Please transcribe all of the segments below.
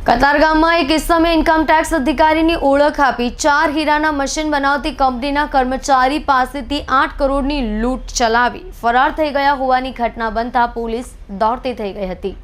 કતારગામમાં એક ઇસમે ઇન્કમટેક્સ અધિકારીની ઓળખ આપી 4 હીરાના મશીન બનાવતી કંપનીના કર્મચારી પાસેથી 8 કરોડની લૂંટ ચલાવી ફરાર થઈ ગયા હોવાની ઘટના બનતા પોલીસ દોડતી થઈ ગઈ હતી।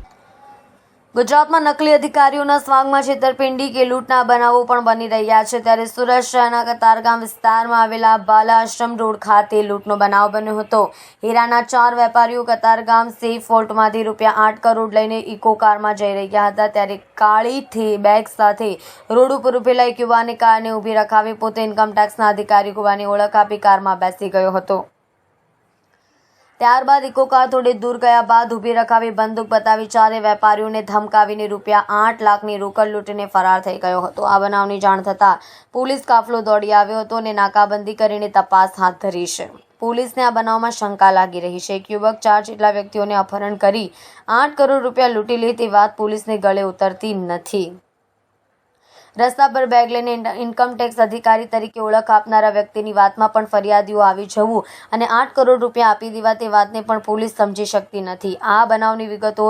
ગુજરાતમાં નકલી અધિકારીઓના સ્વાંગમાં છેતરપિંડી કે લૂંટના બનાવો પણ બની રહ્યા છે, ત્યારે સુરત શહેરના કતારગામ વિસ્તારમાં આવેલા બાલા આશ્રમ રોડ ખાતે લૂંટનો બનાવ બન્યો હતો। હીરાના 4 વેપારીઓ કતારગામ સેફ વોલ્ટમાંથી ₹8 કરોડ લઈને ઇકો કારમાં જઈ રહ્યા હતા, ત્યારે કાળીથી બેગ સાથે રોડ ઉપર ઉભેલા એક યુવાને કારને ઊભી રખાવી પોતે ઇન્કમટેક્સના અધિકારી હોવાની ઓળખ આપી કારમાં બેસી ગયો હતો। ત્યારબાદ ઇકો કાર થોડી દૂર ગયા બાદ ઊભી રખાવી બંદૂક બતાવી 4 વેપારીઓને ધમકાવીને ₹8 લાખની રોકડ લૂંટીને ફરાર થઈ ગયો હતો। આ બનાવની જાણ થતાં પોલીસ કાફલો દોડી આવ્યો હતો અને નાકાબંધી કરીને તપાસ હાથ ધરી છે। પોલીસને આ બનાવમાં શંકા લાગી રહી છે। એક યુવક 4 જેટલા વ્યક્તિઓને અપહરણ કરી ₹8 કરોડ લૂંટી લે તે વાત પોલીસને ગળે ઉતરતી નથી। રસ્તા પર બેગ લઈને ઇન્કમટેક્સ અધિકારી તરીકે ઓળખ આપનારા વ્યક્તિની વાતમાં પણ ફરિયાદીઓ આવી જવું અને ₹8 કરોડ આપી દેવા તે વાતને પણ પોલીસ સમજી શકતી નથી। આ બનાવની વિગતો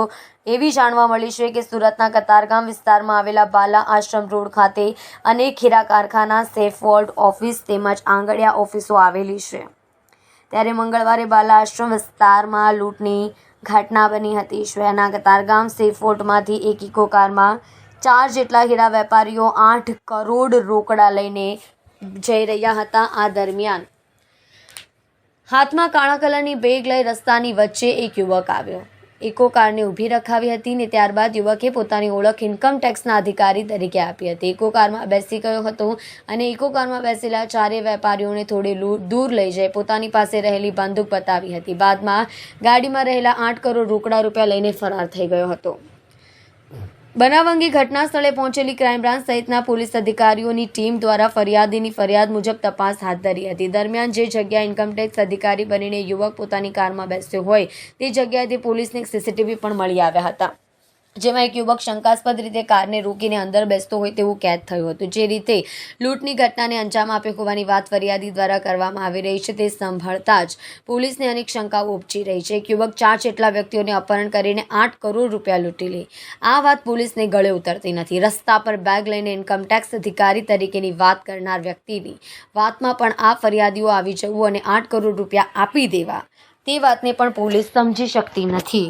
એવી જાણવા મળી છે કે સુરતના કતારગામ વિસ્તારમાં આવેલા બાલા આશ્રમ રોડ ખાતે અનેક હીરા કારખાના, સેફ વોલ્ટ ઓફિસ તેમજ આંગડિયા ઓફિસો આવેલી છે, ત્યારે મંગળવારે બાલા આશ્રમ વિસ્તારમાં લૂંટની ઘટના બની હતી। શહેરના કતારગામ સેફ વોલ્ટમાંથી એક ઇકો કારમાં 4 જેટલા હીરા વેપારીઓ 8 કરોડ રોકડા લઈને જઈ રહ્યા હતા। આ દરમિયાન હાથમાં કાળા કલરની બેગ લઈ રસ્તાની વચ્ચે એક યુવક આવ્યો, ઇકો કારને ઊભી રખાવી હતી ને ત્યારબાદ યુવકે પોતાની ઓળખ ઇન્કમટેક્સના અધિકારી તરીકે આપી હતી। ઇકો કારમાં બેસી ગયો હતો અને ઇકો કારમાં બેસેલા 4 વેપારીઓને થોડી દૂર લઈ જઈ પોતાની પાસે રહેલી બંદૂક બતાવી હતી। બાદમાં ગાડીમાં રહેલા ₹8 કરોડ રોકડા લઈને ફરાર થઈ ગયો હતો। બનાવ અંગે ઘટના સ્થળે પહોંચેલી ક્રાઇમ બ્રાન્ચ સહિતના પોલીસ અધિકારીઓની ટીમ દ્વારા ફરિયાદીની ફરિયાદ મુજબ તપાસ હાથ ધરી હતી। દરમિયાન જે જગ્યાએ ઇન્કમટેક્સ અધિકારી બનીને યુવક પોતાની કારમાં બેસ્યો હોય તે જગ્યાએથી પોલીસને સીસીટીવી પણ મળી આવ્યા હતા, જેમાં એક યુવક શંકાસ્પદ રીતે કારને રોકીને અંદર બેસતો હોય તેવું કેદ થયું હતું। જે રીતે લૂંટની ઘટનાને અંજામ આપ્યો હોવાની વાત ફરિયાદી દ્વારા કરવામાં આવી રહી છે, તે સાંભળતા જ પોલીસને અનેક શંકાઓ ઉપજી રહી છે। એક યુવક 4 જેટલા વ્યક્તિઓને અપહરણ કરીને ₹8 કરોડ લૂંટી લે, આ વાત પોલીસને ગળે ઉતરતી નથી। રસ્તા પર બેગ લઈને ઇન્કમટેક્સ અધિકારી તરીકેની વાત કરનાર વ્યક્તિની વાતમાં પણ આ ફરિયાદીઓ આવી જવું અને ₹8 કરોડ આપી દેવા તે વાતને પણ પોલીસ સમજી શકતી નથી।